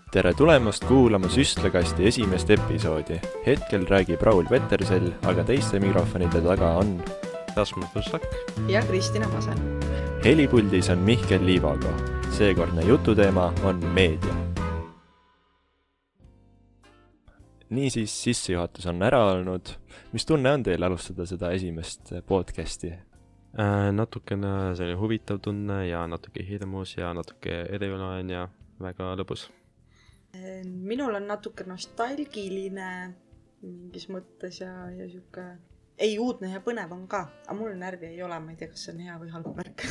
Tere tulemast kuulama Süstlakasti esimest episoodi. Hetkel räägib Raul Petersell, aga teiste mikrofonide taga on Rasmus Pussak ja Kristina Masen. Helipuldis on Mihkel Liivago. Seekordne jututeema on meedia. Niisiis sissejuhatus on ära olnud. Mis tunne on teil alustada seda esimest podcasti? Natukene selline huvitav tunne ja natuke hirmus ja natuke eriline ja väga lõbus. Minul on natuke nostalgiline mingis mõttes ja siuke uudne ja põnev on ka, aga mul närvi ei ole, ma ei tea, kas see on hea või halb märk.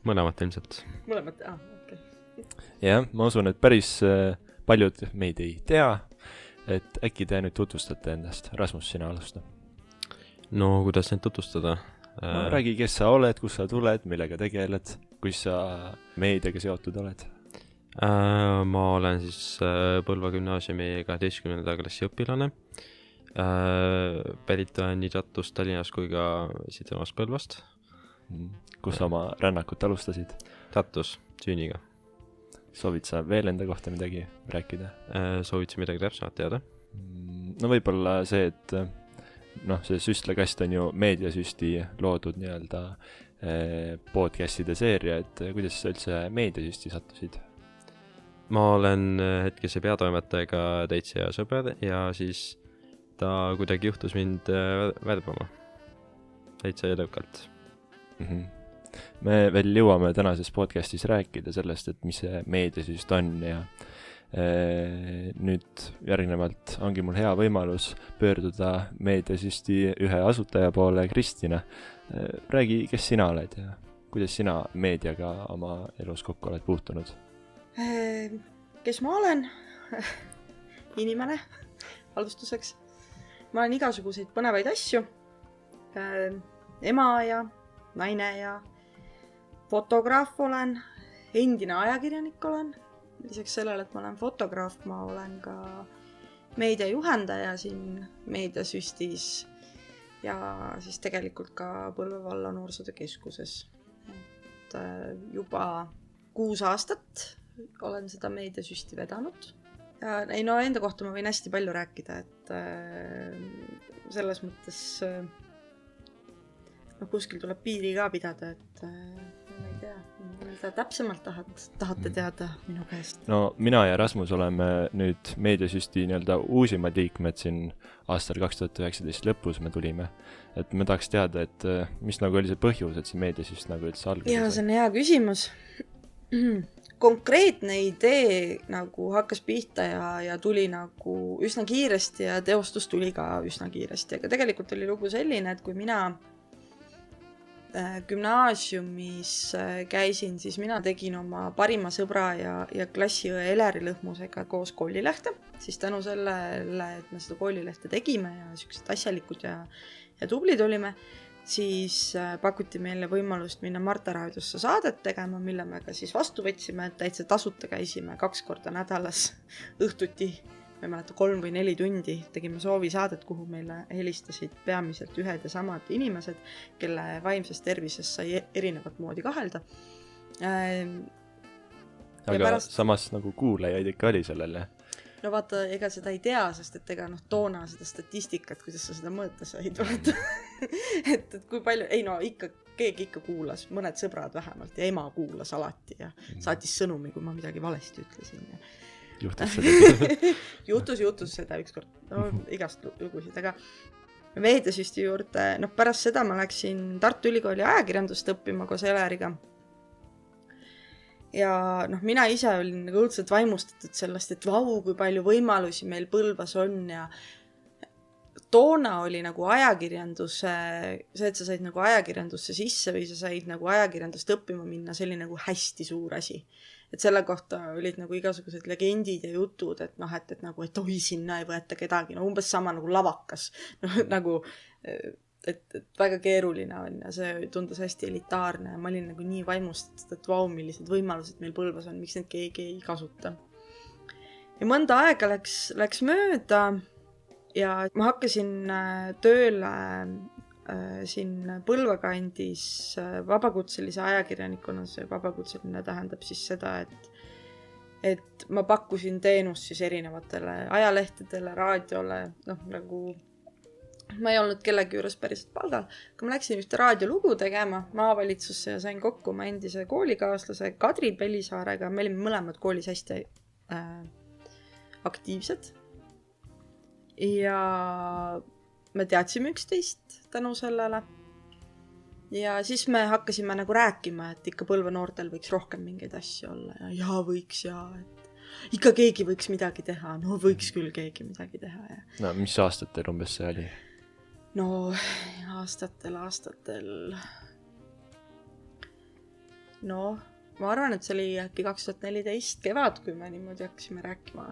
Mõlemat ilmselt. Mõlemat, okei. Jah, ma usun, et päris paljud meid ei tea, et äkki te nüüd tutvustate endast. Rasmus, sina alusta. No, kuidas neid tutvustada? Räägi, kes sa oled, kus sa tuled, millega tegeled, kus sa meediaga seotud oled? Ma olen siis Põlva gümnaasiumi 12. klassi õpilane. Pärit olen nii Tartust, Tallinnast kui ka siitsamast Põlvast. Kus oma rännakut alustasid? Tartus, süüniga. Soovid sa veel enda kohta midagi rääkida? Soovitsin midagi täpsemalt teada? No võib-olla see, et see Süstlakast on ju meediasüsti loodud nii-öelda podcastide seeria, et kuidas sa üldse meediasüsti sattusid? Ma olen hetkese peatoimetajaga täitsa hea sõber ja siis ta kuidagi juhtus mind värbama. Täitsa edukalt. Me veel jõuame tänases podcastis rääkida sellest, et mis see meediasüst on ja nüüd järgnevalt ongi mul hea võimalus pöörduda meediasüsti ühe asutaja poole, Kristina. Räägi, kes sina oled ja kuidas sina meediaga oma elus kokku oled puutunud? Kes ma olen? Inimene, alustuseks. Ma olen igasuguseid põnevaid asju. Ema ja naine ja fotograaf olen, endine ajakirjanik olen. Lisaks sellele, et ma olen fotograaf, ma olen ka meediajuhendaja siin meediasüstis ja siis tegelikult ka Põlva valla noorsootöö keskuses. Et juba 6 aastat olen seda meediasüsti vedanud. Ja enda kohta ma võin hästi palju rääkida, et selles mõttes kuskil tuleb piiri ka pidada, et ma ei tea, mida täpsemalt tahate teada minu käest. No mina ja Rasmus oleme nüüd meediasüsti nii-öelda uusimad liikmed siin aastal 2019 lõpus me tulime. Et me tahaks teada, et mis nagu oli see põhjus, et see meediasüst nagu üldse alguses. Jaa, see on hea küsimus. Konkreetne idee nagu hakkas pihta ja tuli nagu üsna kiiresti ja teostus tuli ka üsna kiiresti. Aga tegelikult oli lugu selline, et kui mina gümnaasiumis käisin, siis mina tegin oma parima sõbra ja klassiõe Eleri Lõhmusega koos koolilehte. Siis tänu sellele, et me seda koolilehte tegime ja sellised asjalikud ja tublid olime, siis pakuti meile võimalust minna Marta raadiosse saadet tegema, mille me ka siis vastu võtsime, et täitsa tasuta käisime 2 korda nädalas õhtuti, ma ei mäleta 3 või 4 tundi, tegime soovisaadet, kuhu meile helistasid peamiselt ühed ja samad inimesed, kelle vaimsest tervisest sai erinevat moodi kahelda. Aga samas nagu kuulajaid ikka oli sellele. No vaata, ega seda ei tea, sest et ega toona seda statistikat, kuidas sa seda mõõta said, et kui palju, keegi ikka kuulas, mõned sõbrad vähemalt ja ema kuulas alati ja saatis sõnumi, kui ma midagi valesti ütlesin. Juhtus seda? Juhtus seda ükskord, igast lugusid, aga meediasüsti juurde, pärast seda ma läksin Tartu Ülikooli ajakirjandust õppima koos Eleriga. Ja mina ise olin nagu õudselt vaimustatud sellest, et kui palju võimalusi meil Põlvas on ja toona oli nagu ajakirjanduse, see, et sa said nagu ajakirjandusse sisse või sa said nagu ajakirjandust õppima minna, see oli nagu hästi suur asi. Et selle kohta olid nagu igasugused legendid ja jutud, et oi, sinna ei võeta kedagi, umbes sama nagu lavakas, et väga keeruline on ja see tundus hästi elitaarne ja ma olin nagu nii vaimustatud, et millised võimalused meil Põlvas on, miks need keegi ei kasuta. Ja mõnda aega läks mööda ja ma hakkasin tööle siin Põlva kandis vabakutselise ajakirjanikuna. See vabakutseline tähendab siis seda, et et ma pakkusin teenust siis erinevatele ajalehtedele, raadiole, noh nagu ma ei olnud kellegi juures päriselt palgal, aga ma läksin ühte raadiolugu tegema maavalitsusse ja sain kokku oma endise koolikaaslase Kadri Pellisaarega. Me olime mõlemad koolis hästi aktiivsed ja me teadsime üksteist tänu sellele. Ja siis me hakkasime nagu rääkima, et ikka Põlva noortel võiks rohkem mingeid asju olla ja võiks ja et ikka keegi võiks midagi teha. No võiks küll keegi midagi teha. Ja. No mis aastatel umbes see oli? No aastatel. No ma arvan, et see oli äkki 2014 kevad, kui me niimoodi hakkasime rääkima.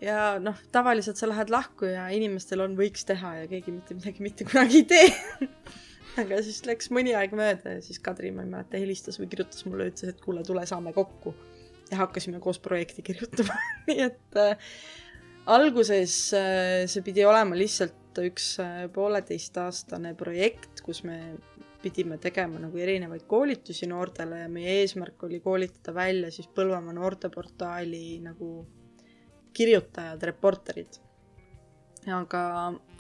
Ja noh, tavaliselt sa lähed lahku ja inimestel on võiks teha ja keegi mitte kunagi ei tee. Aga siis läks mõni aeg mööda ja siis Kadri, ma ei mäleta, helistas või kirjutas mulle, ütles, et kuule, tule saame kokku. Ja hakkasime koos projekti kirjutama. Nii et alguses see pidi olema lihtsalt üks 1,5-aastane projekt, kus me pidime tegema nagu erinevaid koolitusi noortele ja meie eesmärk oli koolitada välja siis Põlvamaa noorteportaali nagu kirjutajad, reporterid. Aga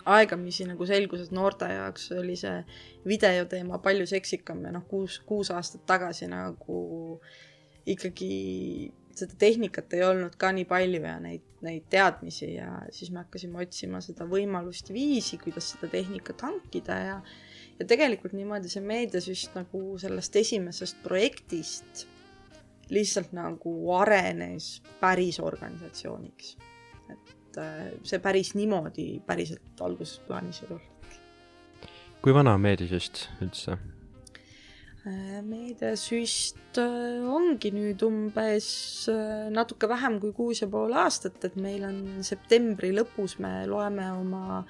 aegamisi nagu selgus, et noorte jaoks oli see videoteema palju seksikam ja 6 aastat tagasi nagu ikkagi seda tehnikat ei olnud ka nii palju ja neid teadmisi ja siis me hakkasime otsima seda võimalust viisi, kuidas seda tehnikat hankida ja tegelikult niimoodi see meediasüst nagu sellest esimesest projektist lihtsalt nagu arenes päris organisatsiooniks. See päris niimoodi päriselt alguses plaanis ei olnud. Kui vana meediasüst üldse? Meediasüst ongi nüüd umbes natuke vähem kui 6,5 aastat, et meil on septembri lõpus, me loeme oma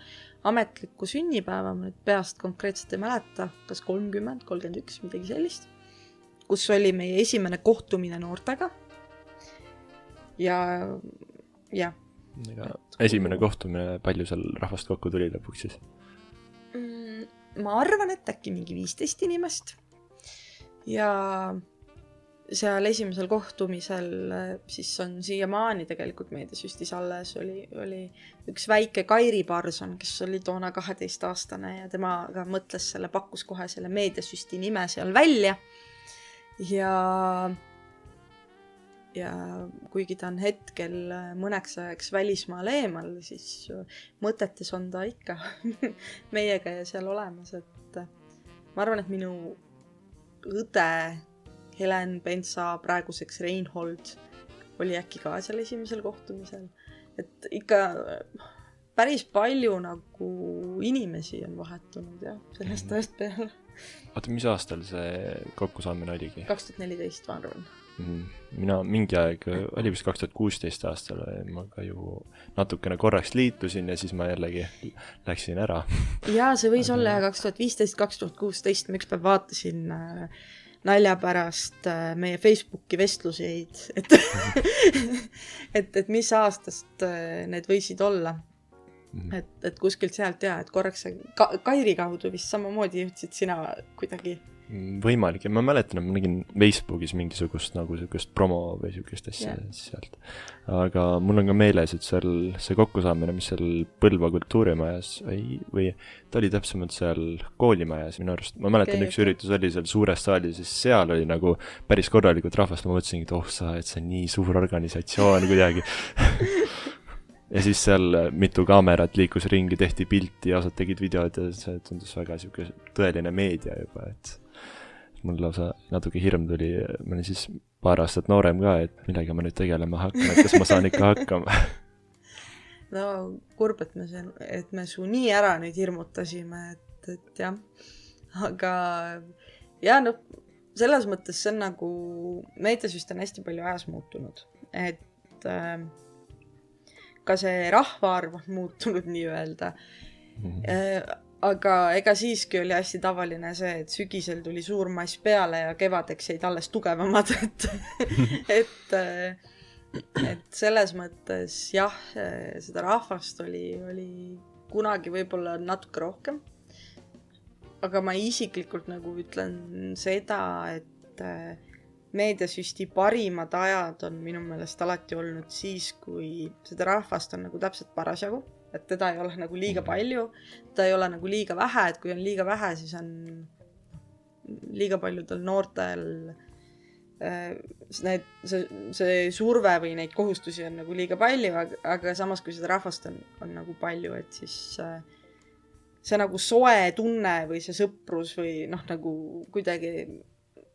ametlikku sünnipäeva, ma nüüd peast konkreetselt ei mäleta, kas 30, 31, midagi sellist, kus oli meie esimene kohtumine noortega ja esimene kohtumine, palju seal rahvast kokku tuli lõpuks siis? Ma arvan, et äkki mingi 15 inimest. Ja seal esimesel kohtumisel siis on siiamaani tegelikult meediasüstis alles oli üks väike Kairi Parson, kes oli toona 12-aastane ja temaga mõtles pakkus kohe selle meediasüsti nime seal välja. Ja kuigi ta on hetkel mõneks ajaks välismaal eemal, siis mõtetes on ta ikka meiega ja seal olemas. Et ma arvan, et minu õde Helen Pentsa, praeguseks Reinhold, oli äkki ka seal esimesel kohtumisel. Et ikka päris palju nagu inimesi on vahetunud ja sellest ajast peale. Oota, mis aastal see kokkusaamine oligi? 2014, ma arvan. Mina mingi aeg, oli vist 2016 aastal, ma ka ju natukene korraks liitusin ja siis ma jällegi läksin ära. Jaa, see võis olla 2015-2016, ma ükspäev vaatasin nalja pärast meie Facebooki vestluseid, et mis aastast need võisid olla. Et kuskilt sealt et korraks Kairi kaudu vist samamoodi jõudsid sina kuidagi. Võimalik, ja ma mäletan, et ma nägin Facebookis mingisugust nagu sükest promo või sükest asja sealt. Aga mul on ka meeles, et seal see kokkusaamine, mis seal Põlva kultuurimajas või ta oli täpsemalt seal koolimajas minu arust. Ma mäletan, üks üritus oli seal suures saalis, siis seal oli nagu päris korralikult rahvast. Ma mõtlesingi, et see on nii suur organisatsioon kuidagi. Ja siis seal mitu kaamerat liikus ringi, tehti pilti ja osad tegid videod ja see tundus väga siuke tõeline meedia juba, et mul lausa natuke hirm tuli, ma olin siis paar aastat noorem ka, et millega ma nüüd tegelema hakkan, et kas ma saan ikka hakkama. No kurb, et me su nii ära nüüd hirmutasime, et jah. Aga selles mõttes see on nagu, meediasüst on hästi palju ajas muutunud, et ka see rahvaarv on muutunud nii-öelda. Aga ega siiski oli hästi tavaline see, et sügisel tuli suur mass peale ja kevadeks jäid alles tugevamad, et selles mõttes jah, seda rahvast oli kunagi võib-olla natuke rohkem. Aga ma isiklikult nagu ütlen seda, et meediasüsti parimad ajad on minu meelest alati olnud siis, kui seda rahvast on nagu täpselt parasjagu, et teda ei ole nagu liiga palju, ta ei ole nagu liiga vähe, et kui on liiga vähe, siis on liiga paljudel noortel see surve või neid kohustusi on nagu liiga palju, aga samas kui seda rahvast on nagu palju, et siis see nagu soe tunne või see sõprus või nagu kuidagi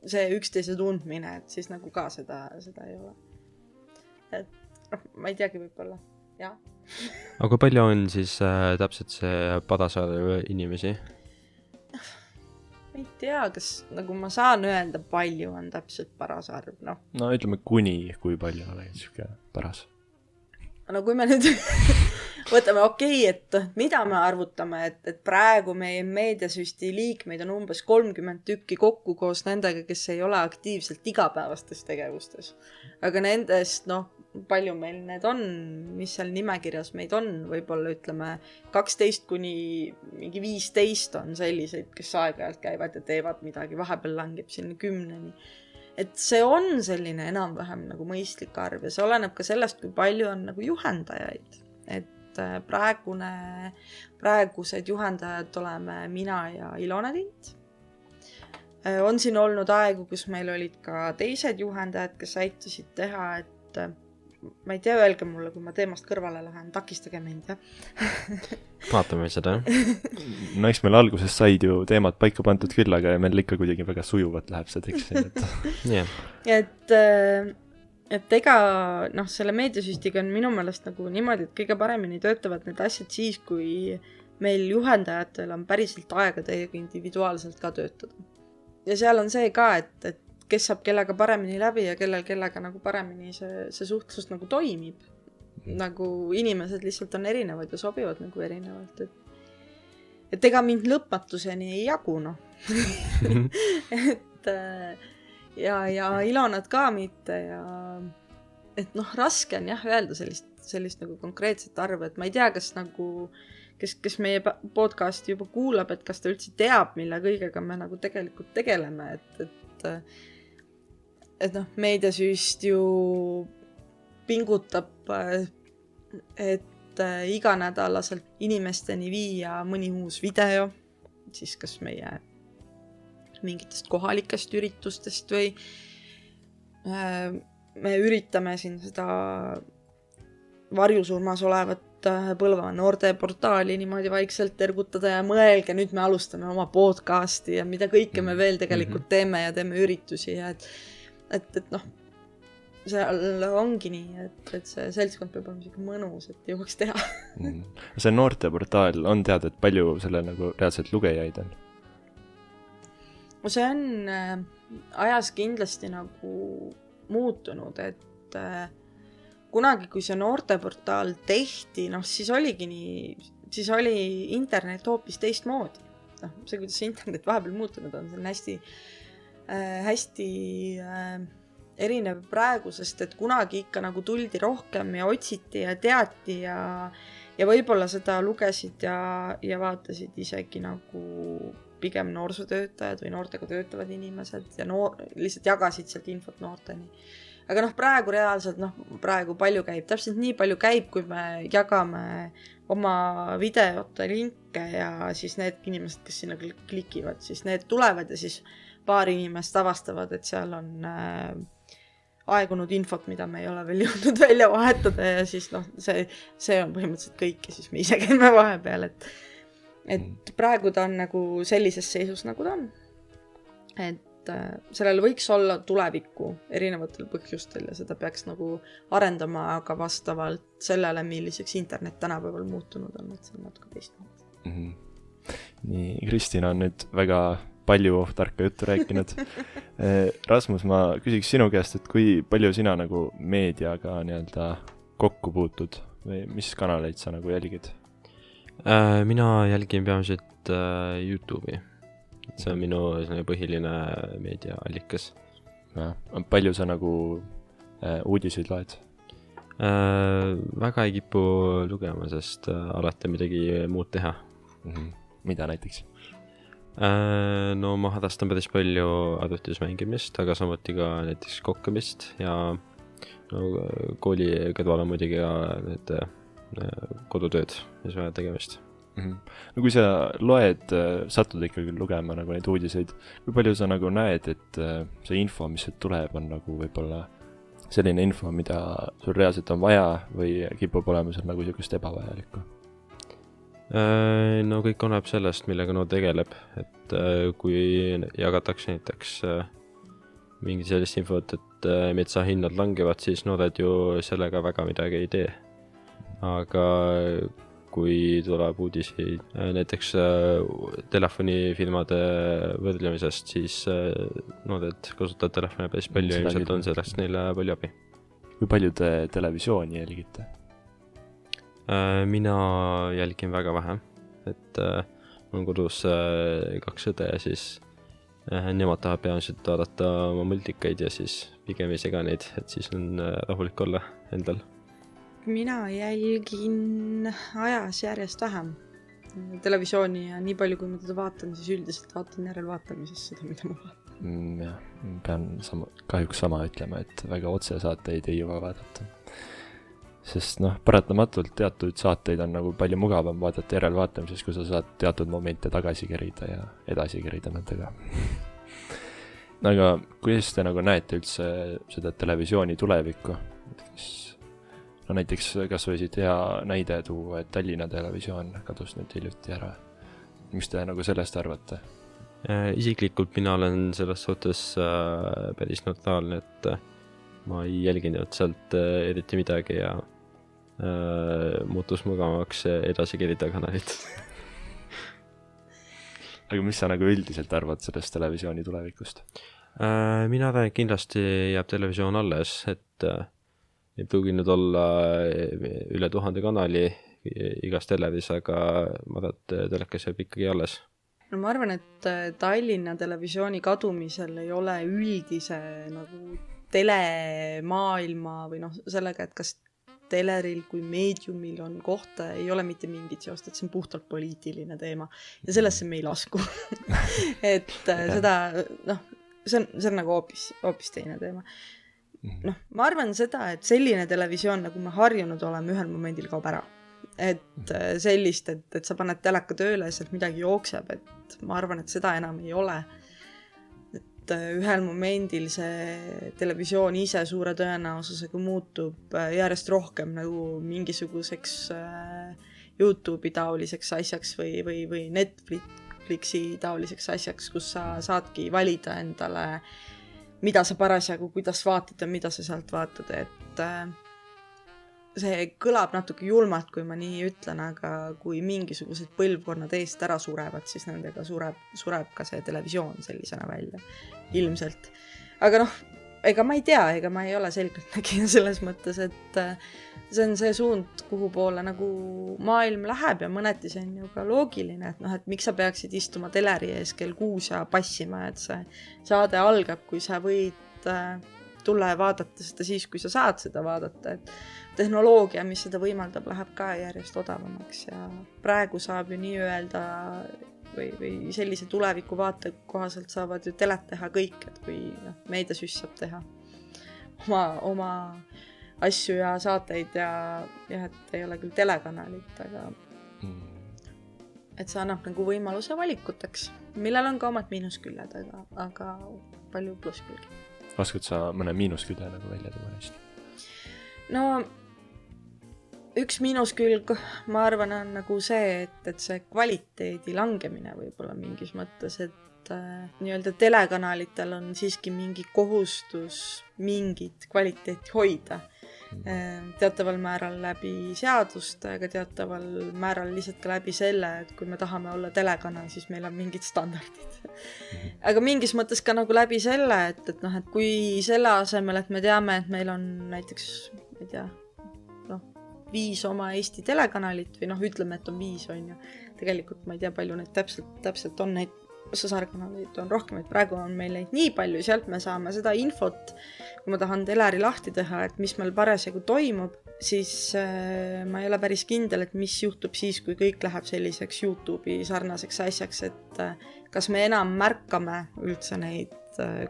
see üksteise tundmine, et siis nagu ka seda ei ole. Et ma ei teagi, võib-olla, jah. Aga kui palju on siis täpselt see Padassaare inimesi? Ma ei tea, kas nagu ma saan öelda, palju on täpselt paras arv, No ütleme kuni, kui palju oleks siuke paras. No kui me nüüd võtame et mida me arvutame, et praegu meie meediasüsti liikmeid on umbes 30 tükki kokku koos nendega, kes ei ole aktiivselt igapäevastes tegevustes. Aga nendest, palju meil need on, mis seal nimekirjas meid on, võib-olla ütleme 12 kuni mingi 15 on selliseid, kes aeg-ajalt käivad ja teevad midagi, vahepeal langeb sinna 10-ni. Et see on selline enam-vähem nagu mõistlik arv ja see oleneb ka sellest, kui palju on nagu juhendajaid. Et praegused juhendajad oleme mina ja Ilona Tint. On siin olnud aegu, kus meil olid ka teised juhendajad, kes aitasid teha, et ma ei tea, öelge mulle, kui ma teemast kõrvale lähen, takistage mind, jah. Vaatame seda. No eks meil alguses said ju teemad paika pandud küll, aga meil ikka kuidagi väga sujuvalt läheb see tekst. Yeah. Et ega, selle meediasüstiga on minu meelest nagu niimoodi, et kõige paremini töötavad need asjad siis, kui meil juhendajatel on päriselt aega teiega individuaalselt ka töötada. Ja seal on see ka, et kes saab kellega paremini läbi ja kellega nagu paremini see suhtlus nagu toimib. Nagu inimesed lihtsalt on erinevad ja sobivad nagu erinevalt. Et ega mind lõpmatuseni ei jagu, ja Ilonat ka mitte ja et raske on jah öelda sellist nagu konkreetset arvu, et ma ei tea, kas nagu kes meie podcasti juba kuulab, et kas ta üldse teab, mille kõigega me nagu tegelikult tegeleme, et meediasüst ju pingutab, et iganädalaselt inimesteni viia mõni uus video, siis kas meie mingitest kohalikest üritustest või me üritame siin seda varjusurmas olevat Põlva noorteportaali niimoodi vaikselt ergutada ja mõelge, nüüd me alustame oma podcasti ja mida kõike me veel tegelikult teeme ja teeme üritusi ja et seal ongi nii, et see seltskond peab olema siuke mõnus, et jõuaks teha. See noorteportaal on teada, et palju selle nagu reaalselt lugejaid on? See on ajas kindlasti nagu muutunud, et kunagi, kui see noorteportaal tehti, siis oligi nii, siis oli internet hoopis teistmoodi. See, kuidas see internet vahepeal muutunud on, see on hästi erinev praegu, sest et kunagi ikka nagu tuldi rohkem ja otsiti ja teati ja võib-olla seda lugesid ja vaatasid isegi nagu pigem noorsootöötajad või noortega töötavad inimesed ja lihtsalt jagasid sealt infot noorteni. Aga praegu reaalselt, praegu palju käib, täpselt nii palju käib, kui me jagame oma videote linke ja siis need inimesed, kes sinna klikivad, siis need tulevad ja siis paar inimest avastavad, et seal on aegunud infot, mida me ei ole veel jõudnud välja vahetada ja siis see on põhimõtteliselt kõik ja siis me ise käime vahepeal, et praegu ta on nagu sellises seisus, nagu ta on. Et sellel võiks olla tulevikku erinevatel põhjustel ja seda peaks nagu arendama, aga vastavalt sellele, milliseks internet tänapäeval muutunud on, et see on natuke teistmoodi. Nii, Kristina on nüüd väga palju tarka juttu rääkinud. Rasmus, ma küsiks sinu käest, et kui palju sina nagu meediaga nii-öelda kokku puutud või mis kanaleid sa nagu jälgid? Mina jälgin peamiselt YouTube'i. See on minu põhiline meediaallikas. Palju sa nagu uudiseid loed? Väga ei kipu lugema, sest alati midagi muud teha. Mida näiteks? No ma harrastan päris palju arvutis mängimist, aga samuti ka näiteks kokkamist ja no, kooli kõrval on muidugi ka need kodutööd, mis vaja tegemist. No kui sa loed, satud ikkagi lugema nagu neid uudiseid, kui palju sa nagu näed, et see info, mis sealt tuleb, on nagu võib-olla selline info, mida sul reaalselt on vaja või kipub olema seal nagu sellist ebavajalikku? No kõik oleneb sellest, millega no tegeleb, et kui jagatakse näiteks mingi sellist infot, et metsahinnad langevad, siis noored ju sellega väga midagi ei tee. Aga kui tuleb uudisi näiteks telefonifirmade võrdlemisest, siis noored kasutavad telefoni päris palju ja ilmselt on sellest neile palju abi. Kui palju te televisiooni jälgite? Mina jälgin väga vähe, et on kodus 2 õde ja siis nemad tahab peamiselt vaadata oma multikaid ja siis pigem ei sega neid, et siis on rahulik olla endal. Mina jälgin ajas järjest vähem televisiooni ja nii palju, kui ma teda vaatan, siis üldiselt vaatan järelvaatamises seda, mida ma vaatan. Jah, pean kahjuks sama ütlema, et väga otsesaateid ei jõua vaadata. Sest paratamatult teatud saateid on nagu palju mugavam vaadata järelvaatamises, kui sa saad teatud momente tagasi kerida ja edasi kerida nendega. Aga kuidas te nagu näete üldse seda televisiooni tulevikku? Näiteks kas võisid hea näide tuua, et Tallinna Televisioon kadus nüüd hiljuti ära. Mis te nagu sellest arvate? Isiklikult mina olen selles suhtes päris neutraalne, et ma ei jälginud sealt eriti midagi ja muutus mugavamaks edasi kerida kanalit. Aga mis sa nagu üldiselt arvad sellest televisiooni tulevikust? Mina arvan, et kindlasti jääb televisioon alles, et ei pruuginud olla üle 1000 kanali igas televis, aga ma arvan, et telekas jääb ikkagi alles. No ma arvan, et Tallinna Televisiooni kadumisel ei ole üldise nagu telemaailma või sellega, et kas teleril kui meediumil on kohta, ei ole mitte mingit seost, et see on puhtalt poliitiline teema ja sellesse me ei lasku. Et seda, see on nagu hoopis teine teema. Ma arvan seda, et selline televisioon, nagu me harjunud oleme, ühel momendil kaob ära. Et sellist, et sa paned teleka tööle ja sealt midagi jookseb, et ma arvan, et seda enam ei ole. Et ühel momendil see televisioon ise suure tõenäosusega muutub järjest rohkem nagu mingisuguseks YouTube'i taoliseks asjaks või Netflixi taoliseks asjaks, kus sa saadki valida endale mida sa parasjagu, kuidas vaatad ja mida sa sealt vaatad, et see kõlab natuke julmalt, kui ma nii ütlen, aga kui mingisugused põlvkonnad eest ära surevad, siis nendega sureb ka see televisioon sellisena välja, ilmselt. Aga ega ma ei tea, ega ma ei ole selgeltnägija selles mõttes, et see on see suund, kuhu poole nagu maailm läheb ja mõneti see on ju ka loogiline, et miks sa peaksid istuma teleri ees kell 6 ja passima, et see saade algab, kui sa võid tulla ja vaadata seda siis, kui sa saad seda vaadata, et tehnoloogia, mis seda võimaldab, läheb ka järjest odavamaks ja praegu saab ju nii-öelda või sellise tuleviku vaate kohaselt saavad ju telet teha kõik, et kui meediasüss saab teha oma asju ja saateid ja et ei ole küll telekanalit, aga et see annab nagu võimaluse valikuteks, millel on ka omad miinusküljed, aga palju plusskülgi. Oskad sa mõne miinuskülje nagu välja tuua neist? No üks miinuskülg, ma arvan, on nagu see, et see kvaliteedi langemine võib-olla mingis mõttes, et nii-öelda telekanalitel on siiski mingi kohustus mingit kvaliteeti hoida. Teataval määral läbi seaduste, aga teataval määral lihtsalt ka läbi selle, et kui me tahame olla telekanal, siis meil on mingid standardid. Aga mingis mõttes ka nagu läbi selle, et kui selle asemel, et me teame, et meil on näiteks, ma ei tea, 5 oma Eesti telekanalit või ütleme, et on 5 on ju. Tegelikult ma ei tea, palju need täpselt on sõsarkanaleid on rohkem, et praegu on meil neid nii palju, sealt me saame seda infot, kui ma tahan teleri lahti teha, et mis meil parasjagu toimub, siis ma ei ole päris kindel, et mis juhtub siis, kui kõik läheb selliseks YouTube'i sarnaseks asjaks, et kas me enam märkame üldse neid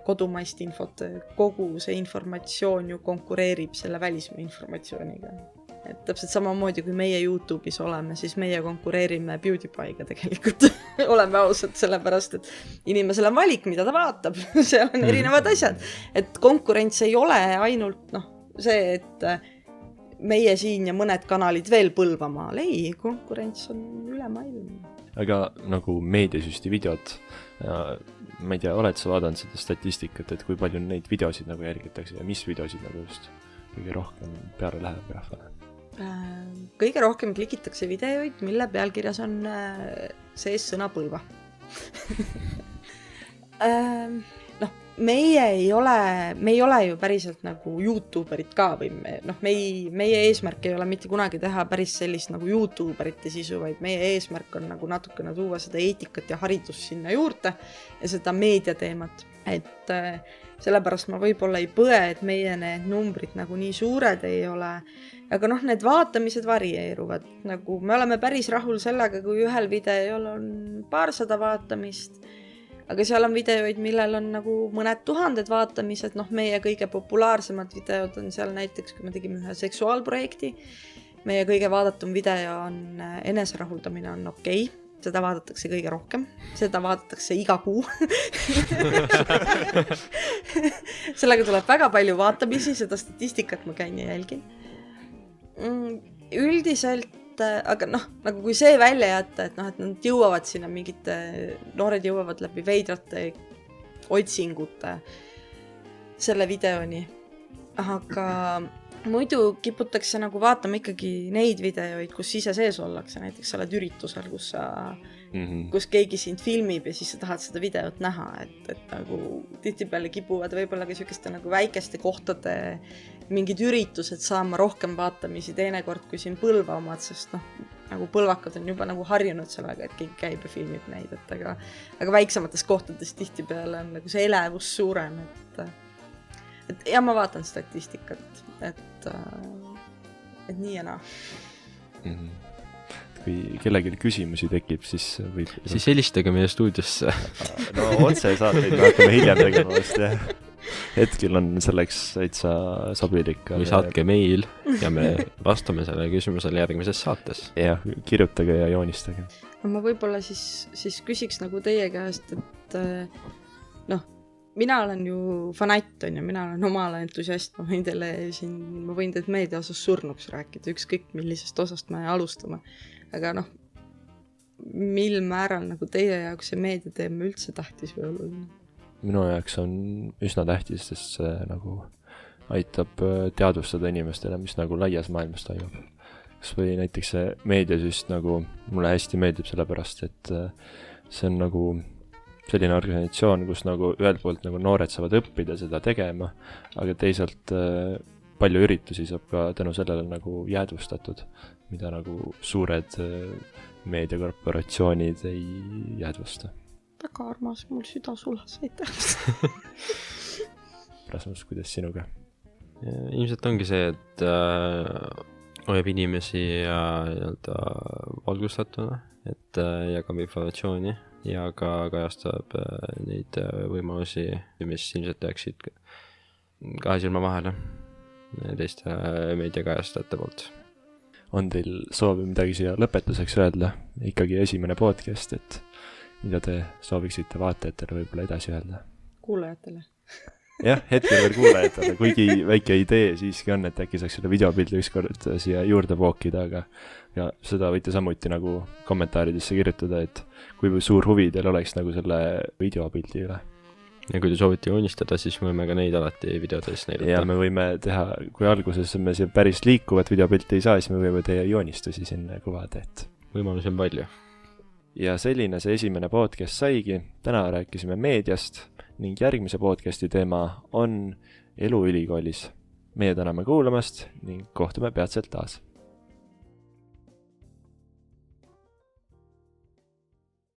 kodumaist infot, kogu see informatsioon ju konkureerib selle välismaa informatsiooniga. Et täpselt samamoodi, kui meie YouTube'is oleme, siis meie konkureerime PewDiePie'ga tegelikult. Oleme ausad sellepärast, et inimesel on valik, mida ta vaatab. Seal on erinevad asjad. Et konkurents ei ole ainult see, et meie siin ja mõned kanalid veel Põlvamaal. Ei, konkurents on üle maailma. Aga nagu meediasüsti videod, ma ei tea, oled sa vaadanud seda statistikat, et kui palju neid videosid nagu järgitakse ja mis videosid nagu just kõige rohkem peale läheb rahvale? Kõige rohkem klikitakse videoid, mille pealkirjas on sees sõna Põlva. Meie ei ole ju päriselt nagu YouTuberid ka või meie eesmärk ei ole mitte kunagi teha päris sellist nagu YouTuberite sisu, vaid meie eesmärk on nagu natukene tuua seda eetikat ja haridust sinna juurde ja seda meediateemat. Et sellepärast ma võib-olla ei põe, et meie need numbrid nagu nii suured ei ole. Aga need vaatamised varieeruvad. Nagu me oleme päris rahul sellega, kui ühel videol on 200 vaatamist, aga seal on videoid, millel on nagu mõned tuhanded vaatamised. Meie kõige populaarsemad videod on seal näiteks, kui me tegime ühe seksuaalprojekti. Meie kõige vaadatum video on eneserahuldamine on okei. Seda vaadatakse kõige rohkem. Seda vaadatakse iga kuu. Sellega tuleb väga palju vaatamisi, seda statistikat ma käin ja jälgin. Üldiselt, aga nagu kui see välja jätta, et nad jõuavad sinna mingite, noored jõuavad läbi veidrate otsingute selle videoni. Aga muidu kiputakse nagu vaatama ikkagi neid videoid, kus ise sees ollakse, näiteks sa oled üritusel, kus keegi sind filmib ja siis sa tahad seda videot näha, et nagu tihtipeale kipuvad võib-olla ka sükeste nagu väikeste kohtade mingid üritused saama rohkem vaatamisi teinekord kui siin Põlva omad, sest nagu põlvakad on juba nagu harjunud sellega, et keegi käib ja filmib neid, aga väiksemates kohtades tihtipeale on nagu see elevus suurem, et ja ma vaatan statistikat, et nii ja naa. Kui kellelgi küsimusi tekib, siis võib... Siis helistage meie stuudiosse. No otse saateid me hakkame hiljem tegema vast, jah. Hetkel on selleks täitsa sobilik. Või saatke meil ja me vastame selle küsimusele järgmises saates. Jah, kirjutage ja joonistage. Ma võib-olla siis küsiks nagu teie käest, et mina olen ju fanatt, mina olen omale entusiast, ma võin teid meedia osas surnuks rääkida, ükskõik millisest osast me alustame. Aga mil määral nagu teie jaoks see meediateema üldse tähtis või oluline? Minu jaoks on üsna tähtis, sest see nagu aitab teadvustada inimestele, mis nagu laias maailmas toimub. Kas või näiteks see meediasüst nagu mulle hästi meeldib sellepärast, et see on nagu selline organisatsioon, kus nagu ühelt poolt nagu noored saavad õppida seda tegema, aga teisalt palju üritusi saab ka tänu sellele nagu jäädvustatud, mida nagu suured meediakorporatsioonid ei jäädvusta. Väga armas, mul süda sulas, aitäh. Rasmus, kuidas sinuga? Ilmselt ongi see, et hoiab inimesi valgustatuna, et jagab informatsiooni ja ka kajastab neid võimalusi, mis ilmselt jääksid kahe silma vahele teiste meediakajastajate poolt. On teil soovi midagi siia lõpetuseks öelda? Ikkagi esimene podcast, et mida te sooviksite vaatajatele võib-olla edasi öelda? Kuulajatele. Jah, hetkel veel kuulajatele, kuigi väike idee siiski on, et äkki saaks selle videopildi ükskord siia juurde pookida, aga ja seda võite samuti nagu kommentaaridesse kirjutada, et kui suur huvi teil oleks nagu selle videopildi üle. Ja kui te soovite joonistada, siis võime ka neid alati videodes näidata. Ja me võime teha, kui alguses me siin päris liikuvat videopilti ei saa, siis me võime teie joonistusi sinna kuvada, et võimalusi on palju. Ja selline see esimene podcast saigi. Täna rääkisime meediast ning järgmise podcasti teema on elu ülikoolis. Meie täname kuulamast ning kohtume peatselt taas.